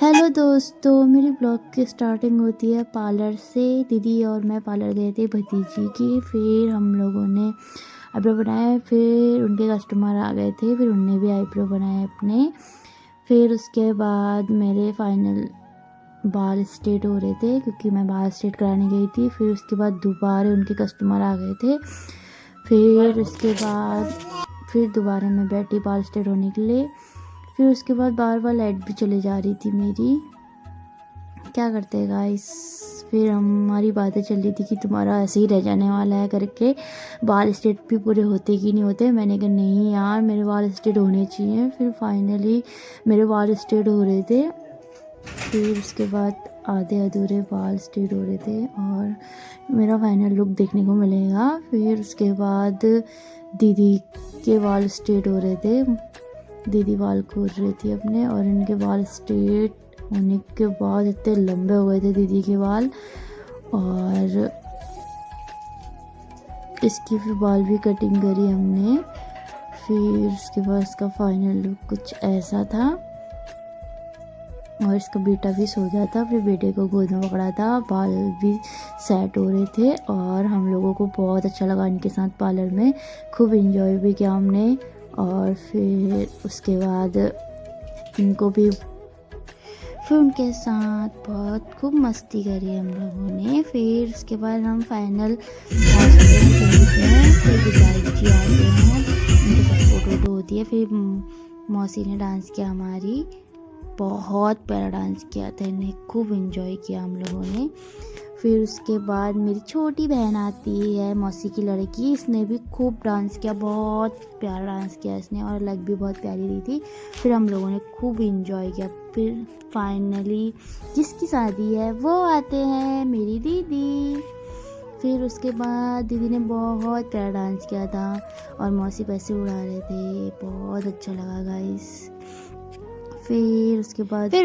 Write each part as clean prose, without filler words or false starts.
Hello दोस्तों, मेरी blog की स्टार्टिंग होती है पार्लर से। दीदी और मैं पार्लर गए थे भतीजी की। फिर हम लोगों ने आईब्रो बनाए। फिर उनके कस्टमर आ गए थे, फिर उनने भी आईब्रो बनाए अपने। फिर उसके बाद मेरे फाइनल बाल स्ट्रेट हो रहे थे क्योंकि मैं बाल स्ट्रेट कराने गई थी। फिर उसके बाद दोबारा उनके कस्टमर आ गए थे। फिर उसके बाद फिर दोबारा मैं बैठी बाल स्ट्रेट होने के लिए। फिर उसके बाद बार बार लाइट भी चली जा रही थी मेरी। क्या करते हैं गाइस। फिर हमारी बातें चल रही थी कि तुम्हारा ऐसे ही रह जाने वाला है करके, बाल स्ट्रेट भी पूरे होते कि नहीं होते। मैंने कहा नहीं यार, मेरे बाल स्ट्रेट होने चाहिए। फिर फाइनली मेरे बाल स्ट्रेट हो रहे थे। फिर उसके बाद आधे अधूरे बाल स्ट्रेट हो रहे थे और मेरा फाइनल लुक देखने को मिलेगा। फिर उसके बाद दीदी के बाल स्ट्रेट हो रहे थे। दीदी बाल खोल रही थी अपने और इनके बाल स्ट्रेट होने के बाद इतने लंबे हो गए थे दीदी के बाल। और इसकी फिर बाल भी कटिंग करी हमने। फिर उसके बाद इसका फाइनल लुक कुछ ऐसा था और इसका बेटा भी सो गया था। फिर बेटे को गोद में पकड़ा था, बाल भी सेट हो रहे थे और हम लोगों को बहुत अच्छा लगा इनके साथ पार्लर में। खूब इंजॉय भी किया हमने। और फिर उसके बाद इनको भी फिर उनके साथ बहुत खूब मस्ती करी हम लोगों ने। फिर उसके बाद हम फाइनल हॉस्पिटल हैं। फिर विदाई जी आते हैं, उनके साथ फोटो वोटो होती है। फिर मौसी ने डांस किया हमारी, बहुत प्यारा डांस किया था इन्हें, खूब इंजॉय किया हम लोगों ने। फिर उसके बाद मेरी छोटी बहन आती है, मौसी की लड़की, इसने भी खूब डांस किया, बहुत प्यारा डांस किया इसने और लग भी बहुत प्यारी रही थी। फिर हम लोगों ने खूब इंजॉय किया। फिर फाइनली जिसकी शादी है वो आते हैं, मेरी दीदी। फिर उसके बाद दीदी ने बहुत प्यारा डांस किया था और मौसी पैसे उड़ा रहे थे, बहुत अच्छा लगा गाइस। फिर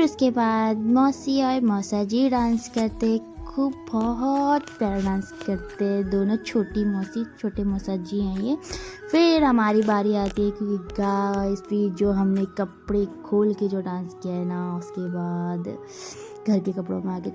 उसके बाद मौसी और मौसा जी डांस करते, खूब बहुत प्यारा डांस करते दोनों। छोटी मौसी छोटे मौसा जी हैं ये। फिर हमारी बारी आती है क्योंकि गाइस फिर जो हमने कपड़े खोल के जो डांस किया है ना, उसके बाद घर के कपड़ों में आके